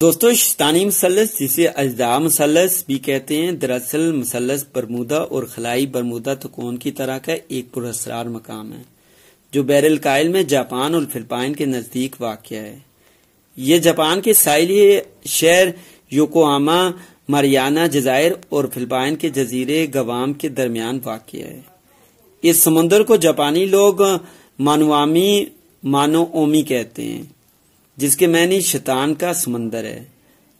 دوستو شیطانی مثلث جسے اجزا مثلث بھی کہتے ہیں، دراصل مثلث برمودا اور خلائی برمودا تکون کی طرح کا ایک پراسرار مقام ہے جو بحر الکاہل میں جاپان اور فلپائن کے نزدیک واقع ہے۔ یہ جاپان کے ساحلی شہر یوکوہاما، ماریانا جزائر اور فلپائن کے جزیرے گوام کے درمیان واقع ہے۔ اس سمندر کو جاپانی لوگ مانوومی کہتے ہیں، جس کے معنی شیطان کا سمندر ہے۔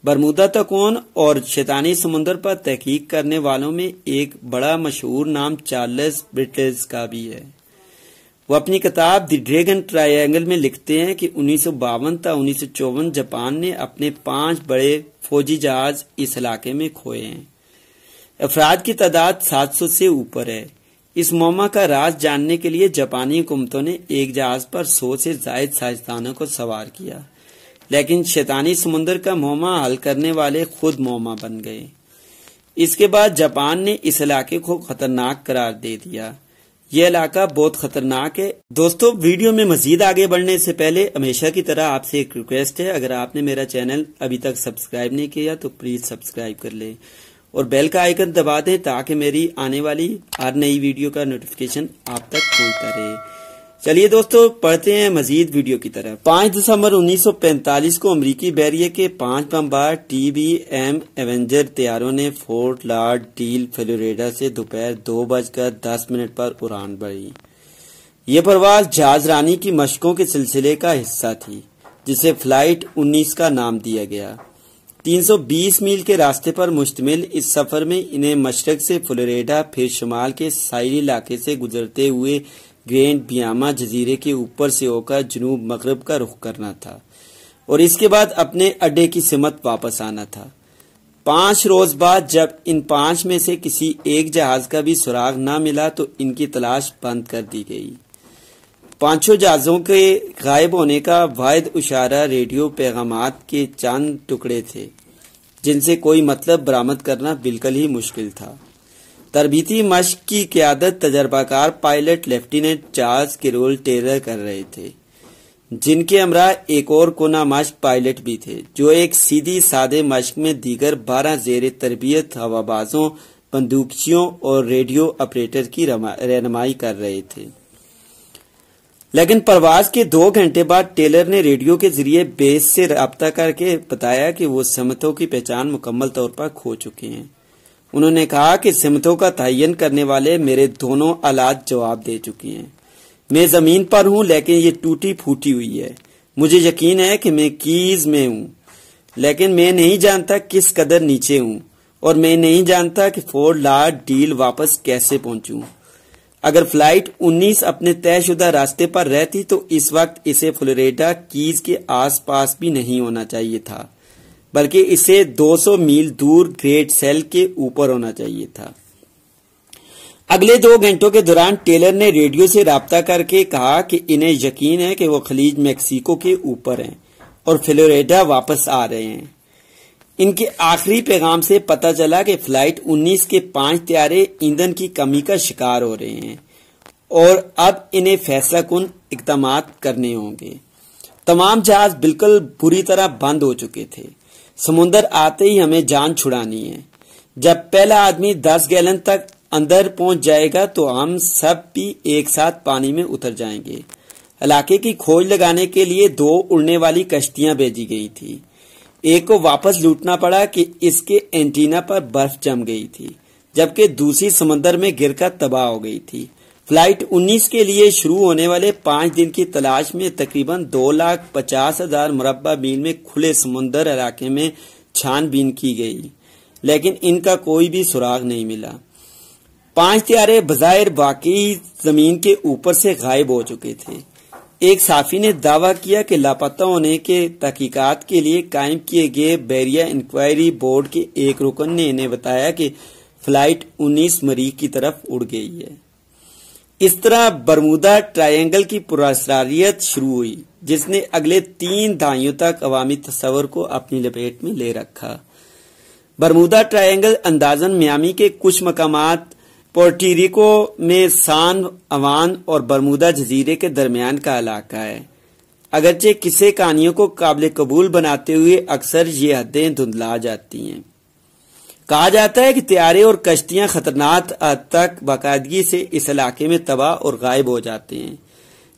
برمودا تکون اور شیطانی سمندر پر تحقیق کرنے والوں میں ایک بڑا مشہور نام چارلس برٹلز کا بھی ہے۔ وہ اپنی کتاب دی ڈریگن ٹرائینگل میں لکھتے ہیں کہ 1952 تا 1954 جاپان نے اپنے 5 بڑے فوجی جہاز اس علاقے میں کھوئے ہیں۔ افراد کی تعداد 700 سے اوپر ہے۔ اس معمہ کا راز جاننے کے لیے جاپانی حکومتوں نے ایک جہاز پر 100 سے زائد سائنسدانوں کو سوار کیا، لیکن شیطانی سمندر کا معمہ حل کرنے والے خود معمہ بن گئے۔ اس کے بعد جاپان نے اس علاقے کو خطرناک قرار دے دیا۔ یہ علاقہ بہت خطرناک ہے۔ دوستو، ویڈیو میں مزید آگے بڑھنے سے پہلے ہمیشہ کی طرح آپ سے ایک ریکویسٹ ہے، اگر آپ نے میرا چینل ابھی تک سبسکرائب نہیں کیا تو پلیز سبسکرائب کر لیں اور بیل کا آئیکن دبا دیں تاکہ میری آنے والی ہر نئی ویڈیو کا نوٹیفیکیشن آپ تک پہنچتا رہے۔ چلیے دوستو، پڑھتے ہیں مزید ویڈیو کی طرف۔ 5 دسمبر 1945 کو امریکی بحریے کے 5 بمبار TBM ایونجر طیاروں نے فورٹ لارڈ ڈیل فلوریڈا سے دوپہر 2:10 پر اڑان بھری۔ یہ پرواز جہاز رانی کی مشقوں کے سلسلے کا حصہ تھی، جسے فلائٹ 19 کا نام دیا گیا۔ 320 میل کے راستے پر مشتمل اس سفر میں انہیں مشرق سے فلوریڈا، پھر شمال کے ساحلی علاقے سے گزرتے ہوئے گرینڈ بیاما جزیرے کے اوپر سے ہو کر جنوب مغرب کا رخ کرنا تھا اور اس کے بعد اپنے اڈے کی سمت واپس آنا تھا۔ 5 روز بعد جب ان 5 میں سے کسی ایک جہاز کا بھی سراغ نہ ملا تو ان کی تلاش بند کر دی گئی۔ 5 جہازوں کے غائب ہونے کا واحد اشارہ ریڈیو پیغامات کے چند ٹکڑے تھے، جن سے کوئی مطلب برآمد کرنا بالکل ہی مشکل تھا۔ تربیتی مشق کی قیادت تجربہ کار pilot lieutenant Charles Carroll Taylor کر رہے تھے، جن کے ہمراہ ایک اور کونا مشق پائلٹ بھی تھے، جو ایک سیدھی سادے مشق میں دیگر 12 زیر تربیت ہوابازوں، بندوقچیوں اور ریڈیو آپریٹر کی رہنمائی کر رہے تھے۔ لیکن پرواز کے 2 گھنٹے بعد ٹیلر نے ریڈیو کے ذریعے بیس سے رابطہ کر کے بتایا کہ وہ سمتوں کی پہچان مکمل طور پر کھو چکے ہیں۔ انہوں نے کہا کہ سمتوں کا تعین کرنے والے میرے دونوں آلات جواب دے چکی ہیں۔ میں زمین پر ہوں لیکن یہ ٹوٹی پھوٹی ہوئی ہے۔ مجھے یقین ہے کہ میں کیز میں ہوں، لیکن میں نہیں جانتا کس قدر نیچے ہوں، اور میں نہیں جانتا کہ فورٹ لارڈ ڈیل واپس کیسے پہنچوں۔ اگر فلائٹ 19 اپنے طے شدہ راستے پر رہتی تو اس وقت اسے فلوریڈا کیز کے آس پاس بھی نہیں ہونا چاہیے تھا، بلکہ اسے 200 میل دور گریٹ سیل کے اوپر ہونا چاہیے تھا۔ اگلے 2 گھنٹوں کے دوران ٹیلر نے ریڈیو سے رابطہ کر کے کہا کہ انہیں یقین ہے کہ وہ خلیج میکسیکو کے اوپر ہیں اور فلوریڈا واپس آ رہے ہیں۔ ان کے آخری پیغام سے پتہ چلا کہ فلائٹ 19 کے 5 طیارے ایندھن کی کمی کا شکار ہو رہے ہیں اور اب انہیں فیصلہ کن اقدامات کرنے ہوں گے۔ تمام جہاز بالکل بری طرح بند ہو چکے تھے۔ سمندر آتے ہی ہمیں جان چھڑانی ہے۔ جب پہلا آدمی 10 گیلن تک اندر پہنچ جائے گا تو ہم سب بھی ایک ساتھ پانی میں اتر جائیں گے۔ علاقے کی کھوج لگانے کے لیے 2 اڑنے والی کشتیاں بھیجی گئی تھی۔ ایک کو واپس لوٹنا پڑا کہ اس کے اینٹینا پر برف جم گئی تھی، جبکہ دوسری سمندر میں گر کر تباہ ہو گئی تھی۔ فلائٹ 19 کے لیے شروع ہونے والے 5 دن کی تلاش میں تقریباً 2,50,000 مربع میل میں کھلے سمندر علاقے میں چھان بین کی گئی، لیکن ان کا کوئی بھی سراغ نہیں ملا۔ 5 طیارے بظاہر واقعی زمین کے اوپر سے غائب ہو چکے تھے۔ ایک صحافی نے دعویٰ کیا کہ لاپتہ ہونے کے تحقیقات کے لیے قائم کیے گئے بحریہ انکوائری بورڈ کے ایک رکن نے انہیں بتایا کہ فلائٹ 19 مریخ کی طرف اڑ گئی ہے۔ اس طرح برمودا ٹرائینگل کی پراسراریت شروع ہوئی، جس نے اگلے 3 دہائیوں تک عوامی تصور کو اپنی لپیٹ میں لے رکھا۔ برمودا ٹرائینگل اندازاً میامی کے کچھ مقامات، پورٹریکو میں سان اوان اور برمودا جزیرے کے درمیان کا علاقہ ہے۔ اگرچہ قصے کہانیوں کو قابل قبول بناتے ہوئے اکثر یہ حدیں دھندلا جاتی ہیں۔ کہا جاتا ہے کہ طیارے اور کشتیاں خطرناک حد تک باقاعدگی سے اس علاقے میں تباہ اور غائب ہو جاتے ہیں،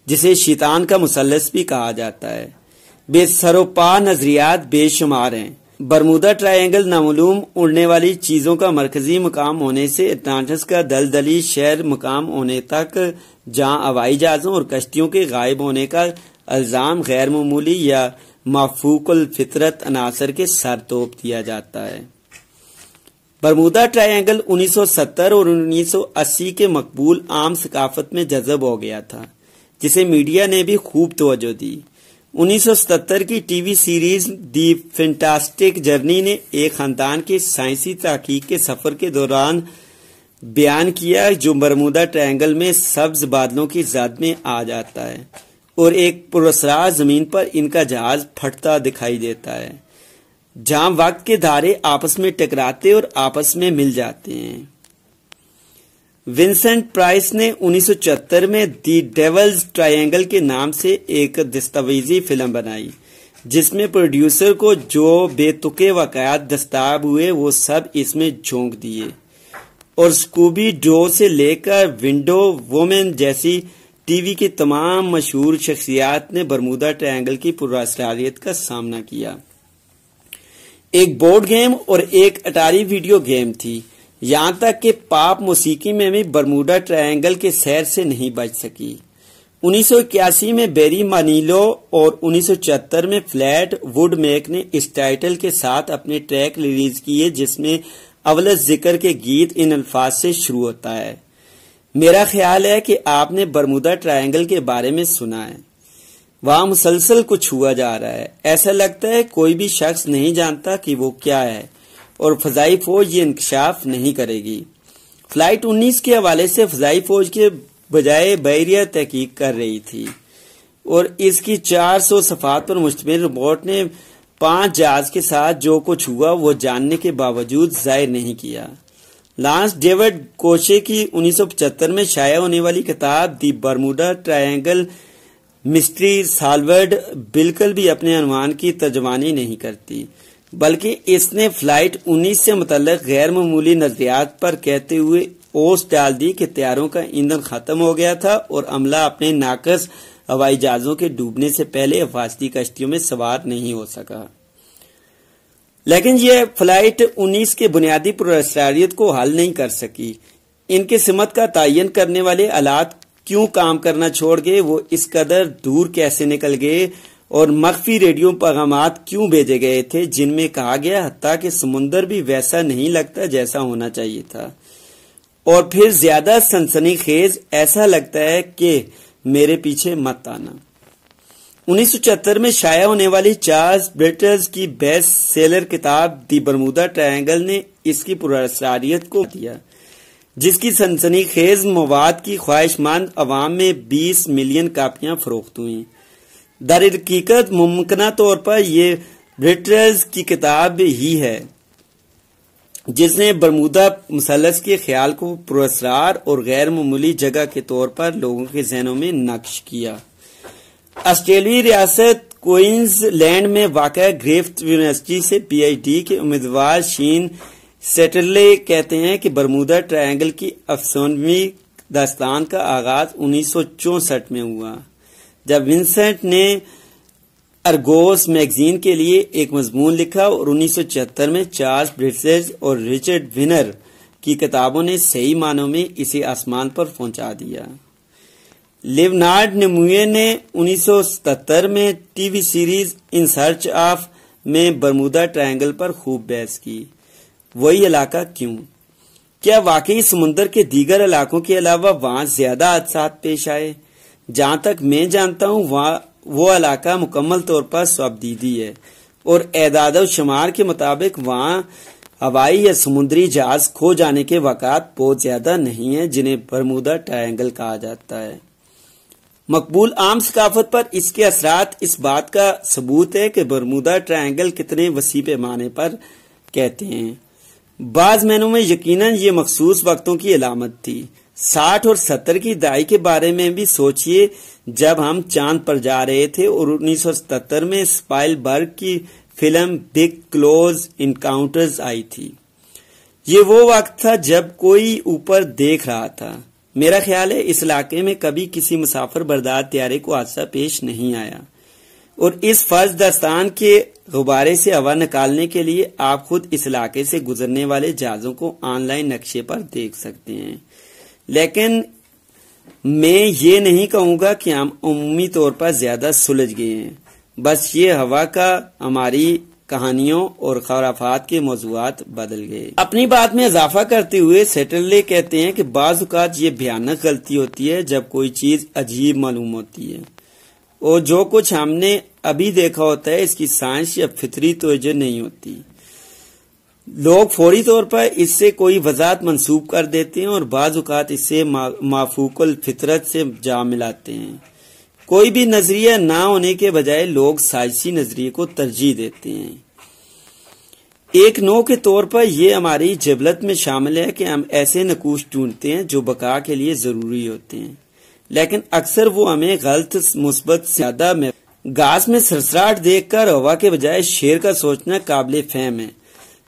جسے شیطان کا مثلث بھی کہا جاتا ہے۔ بے سر و پا نظریات بے شمار ہیں۔ برمودا ٹرائنگل نامعلوم اڑنے والی چیزوں کا مرکزی مقام ہونے سے اٹلانٹس کا دلدلی شہر مقام ہونے تک، جہاں ہوائی جہازوں اور کشتیوں کے غائب ہونے کا الزام غیر معمولی یا مافوق الفطرت عناصر کے سر توپ دیا جاتا ہے۔ برمودا ٹرائنگل 1970 اور 1980 کے مقبول عام ثقافت میں جذب ہو گیا تھا، جسے میڈیا نے بھی خوب توجہ دی۔ 1977 کی ٹی وی سیریز دی فینٹاسٹک جرنی نے ایک خاندان کے سائنسی تحقیق کے سفر کے دوران بیان کیا جو برمودا ٹرائنگل میں سبز بادلوں کی زد میں آ جاتا ہے اور ایک پراسرار زمین پر ان کا جہاز پھٹتا دکھائی دیتا ہے، جہاں وقت کے دھارے آپس میں ٹکراتے اور آپس میں مل جاتے ہیں۔ ونسنٹ پرائس نے 1974 میں دی ڈیولز ٹرائنگل کے نام سے ایک دستاویزی فلم بنائی، جس میں پروڈیوسر کو جو بے تکے واقعات دستیاب ہوئے وہ سب اس میں جھونک دیے، اور اسکوبی ڈو سے لے کر ونڈو وومن جیسی ٹی وی کی تمام مشہور شخصیات نے برمودا ٹرائنگل کی پراسراریت کا سامنا کیا۔ ایک بورڈ گیم اور ایک اٹاری ویڈیو گیم تھی، یہاں تک کہ پاپ موسیقی میں بھی برمودا ٹرائنگل کے سیر سے نہیں بچ سکی۔ 1981 میں بیری مانیلو اور 1974 میں فلیٹ ووڈ میک نے اس ٹائٹل کے ساتھ اپنے ٹریک ریلیز کیے، جس میں اول ذکر کے گیت ان الفاظ سے شروع ہوتا ہے: میرا خیال ہے کہ آپ نے برمودا ٹرائنگل کے بارے میں سنا ہے، وہاں مسلسل کچھ ہوا جا رہا ہے، ایسا لگتا ہے کوئی بھی شخص نہیں جانتا کہ وہ کیا ہے، اور فضائی فوج یہ انکشاف نہیں کرے گی۔ فلائٹ 19 کے حوالے سے فضائی فوج کے بجائے بحریہ تحقیق کر رہی تھی، اور اس کی 400 صفحات پر مشتمل رپورٹ نے 5 جہاز کے ساتھ جو کچھ ہوا وہ جاننے کے باوجود ظاہر نہیں کیا۔ لانس ڈیوڈ کوشے کی 1975 میں شائع ہونے والی کتاب دی برمودا ٹرائنگل مسٹری سالورڈ بالکل بھی اپنے عنوان کی ترجمانی نہیں کرتی، بلکہ اس نے فلائٹ 19 سے متعلق غیر معمولی نظریات پر کہتے ہوئے اوس ڈال دی کہ طیاروں کا ایندھن ختم ہو گیا تھا اور عملہ اپنے ناقص ہوائی جہازوں کے ڈوبنے سے پہلے حفاظتی کشتیوں میں سوار نہیں ہو سکا۔ لیکن یہ فلائٹ 19 کے بنیادی پراسراریت کو حل نہیں کر سکی۔ ان کے سمت کا تعین کرنے والے آلات کیوں کام کرنا چھوڑ گئے، وہ اس قدر دور کیسے نکل گئے، اور مخفی ریڈیو پیغامات کیوں بھیجے گئے تھے جن میں کہا گیا حتیٰ کہ سمندر بھی ویسا نہیں لگتا جیسا ہونا چاہیے تھا، اور پھر زیادہ سنسنی خیز ایسا لگتا ہے کہ میرے پیچھے مت آنا۔ 1974 میں شائع ہونے والی چارلس برٹلز کی بیسٹ سیلر کتاب دی برمودا ٹرائنگل نے اس کی پراسراریت کو دیا، جس کی سنسنی خیز مواد کی خواہش مند عوام میں 20 ملین کاپیاں فروخت ہوئیں۔ در حقیقت ممکنہ طور پر یہ برٹلز کی کتاب ہی ہے جس نے برمودا مثلث کے خیال کو پراسرار اور غیر معمولی جگہ کے طور پر لوگوں کے ذہنوں میں نقش کیا۔ آسٹریلوی ریاست کوئنز لینڈ میں واقع گریفت یونیورسٹی سے پی ایچ ڈی کے امیدوار شین سیٹرلے کہتے ہیں کہ برمودا ٹرائنگل کی افسانوی داستان کا آغاز 1964 میں ہوا، جب ونسنٹ نے ارگوس میگزین کے لیے ایک مضمون لکھا، اور 1976 میں چارلس برٹلز اور رچرڈ ونر کی کتابوں نے صحیح معنوں میں اسے آسمان پر پہنچا دیا۔ لیونارڈ نیموئے نے 1977 میں T V series in search of میں برمودا ٹرائنگل پر خوب بحث کی۔ وہی علاقہ کیوں؟ کیا واقعی سمندر کے دیگر علاقوں کے علاوہ وہاں زیادہ حادثات پیش آئے؟ جہاں تک میں جانتا ہوں وہ علاقہ مکمل طور پر سوابدیدی ہے، اور اعداد و شمار کے مطابق وہاں ہوائی یا سمندری جہاز کھو جانے کے واقعات بہت زیادہ نہیں ہیں جنہیں برمودا ٹرائنگل کہا جاتا ہے۔ مقبول عام ثقافت پر اس کے اثرات اس بات کا ثبوت ہے کہ برمودا ٹرائنگل کتنے وسیع پیمانے پر کہتے ہیں۔ بعض معنوں میں یقیناً یہ مخصوص وقتوں کی علامت تھی۔ 60 اور 70 کی دہائی کے بارے میں بھی سوچئے، جب ہم چاند پر جا رہے تھے اور 1977 میں اسپائل برگ کی فلم بگ کلوز انکاؤنٹرز آئی تھی۔ یہ وہ وقت تھا جب کوئی اوپر دیکھ رہا تھا۔ میرا خیال ہے اس علاقے میں کبھی کسی مسافر بردار طیارے کو حادثہ پیش نہیں آیا، اور اس فرض داستان کے غبارے سے ہوا نکالنے کے لیے آپ خود اس علاقے سے گزرنے والے جہازوں کو آن لائن نقشے پر دیکھ سکتے ہیں۔ لیکن میں یہ نہیں کہوں گا کہ ہم عمومی طور پر زیادہ سلجھ گئے ہیں، بس یہ ہوا کا ہماری کہانیوں اور خرافات کے موضوعات بدل گئے۔ اپنی بات میں اضافہ کرتے ہوئے سیٹرلے کہتے ہیں کہ بعض اوقات یہ بھیانک غلطی ہوتی ہے جب کوئی چیز عجیب معلوم ہوتی ہے، اور جو کچھ ہم نے ابھی دیکھا ہوتا ہے اس کی سائنس یا فطری توجہ نہیں ہوتی۔ لوگ فوری طور پر اس سے کوئی وضاحت منسوب کر دیتے ہیں اور بعض اوقات اس سے مافوق الفطرت سے جا ملاتے ہیں۔ کوئی بھی نظریہ نہ ہونے کے بجائے لوگ سائنسی نظریے کو ترجیح دیتے ہیں۔ ایک نوع کے طور پر یہ ہماری جبلت میں شامل ہے کہ ہم ایسے نقوش ڈھونڈتے ہیں جو بقا کے لیے ضروری ہوتے ہیں، لیکن اکثر وہ ہمیں غلط مثبت سے زیادہ میں گھاس میں سرسراہٹ دیکھ کر ہوا کے بجائے شیر کا سوچنا قابل فہم ہے۔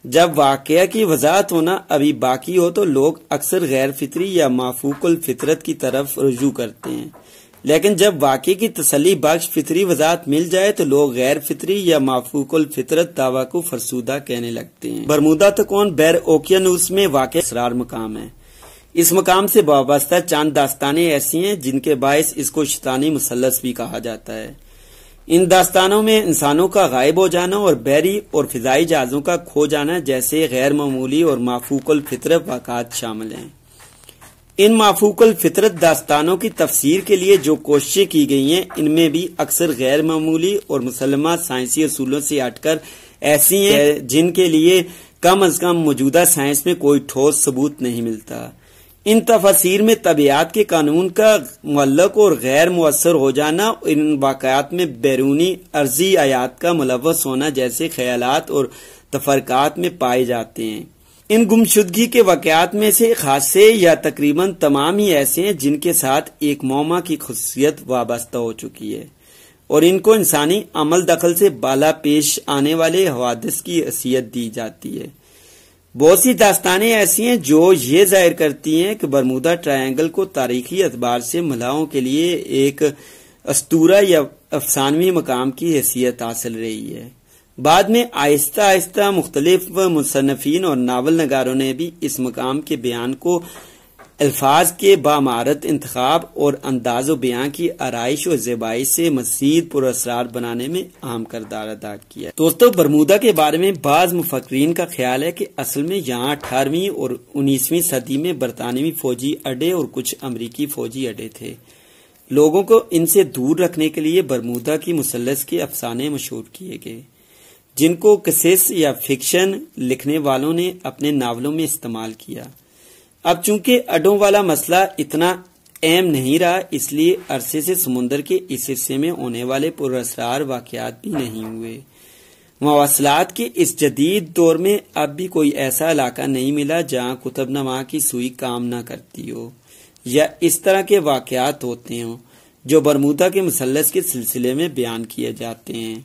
جب واقعہ کی وضاحت ہونا ابھی باقی ہو تو لوگ اکثر غیر فطری یا مافوق الفطرت کی طرف رجوع کرتے ہیں، لیکن جب واقعے کی تسلی بخش فطری وضاحت مل جائے تو لوگ غیر فطری یا مافوق الفطرت دعویٰ کو فرسودہ کہنے لگتے ہیں۔ برمودا تکون بحر اوقیانوس میں واقع اسرار مقام ہے۔ اس مقام سے وابستہ چند داستانیں ایسی ہیں جن کے باعث اس کو شیطانی مثلث بھی کہا جاتا ہے۔ ان داستانوں میں انسانوں کا غائب ہو جانا اور بحری اور فضائی جہازوں کا کھو جانا جیسے غیر معمولی اور مافوق الفطرت واقعات شامل ہیں۔ ان مافوق الفطرت داستانوں کی تفسیر کے لیے جو کوششیں کی گئی ہیں ان میں بھی اکثر غیر معمولی اور مسلمہ سائنسی اصولوں سے ہٹ کر ایسی ہیں جن کے لیے کم از کم موجودہ سائنس میں کوئی ٹھوس ثبوت نہیں ملتا۔ ان تفاسیر میں طبیعت کے قانون کا معلق اور غیر مؤثر ہو جانا، ان واقعات میں بیرونی ارضی آیات کا ملوث ہونا جیسے خیالات اور تفرقات میں پائے جاتے ہیں۔ ان گمشدگی کے واقعات میں سے خاصے یا تقریباً تمام ہی ایسے ہیں جن کے ساتھ ایک معمہ کی خصوصیت وابستہ ہو چکی ہے، اور ان کو انسانی عمل دخل سے بالا پیش آنے والے حوادث کی حیثیت دی جاتی ہے۔ بہت سی داستانیں ایسی ہیں جو یہ ظاہر کرتی ہیں کہ برمودا ٹرائنگل کو تاریخی اعتبار سے ملاحوں کے لیے ایک اسطورہ یا افسانوی مقام کی حیثیت حاصل رہی ہے۔ بعد میں آہستہ آہستہ مختلف مصنفین اور ناول نگاروں نے بھی اس مقام کے بیان کو الفاظ کے بامہارت انتخاب اور انداز و بیان کی آرائش و زیبائی سے مزید پر اسرار بنانے میں اہم کردار ادا کیا۔ دوستو، برمودا کے بارے میں بعض مفکرین کا خیال ہے کہ اصل میں یہاں 18ویں اور 19ویں صدی میں برطانوی فوجی اڈے اور کچھ امریکی فوجی اڈے تھے۔ لوگوں کو ان سے دور رکھنے کے لیے برمودا کی مثلث کے افسانے مشہور کیے گئے، جن کو قصص یا فکشن لکھنے والوں نے اپنے ناولوں میں استعمال کیا۔ اب چونکہ اڈوں والا مسئلہ اتنا اہم نہیں رہا، اس لیے عرصے سے سمندر کے اس حصے میں ہونے والے پراسرار واقعات بھی نہیں ہوئے۔ مواصلات کے اس جدید دور میں اب بھی کوئی ایسا علاقہ نہیں ملا جہاں قطب نما کی سوئی کام نہ کرتی ہو یا اس طرح کے واقعات ہوتے ہوں جو برمودا کے مثلث کے سلسلے میں بیان کیے جاتے ہیں۔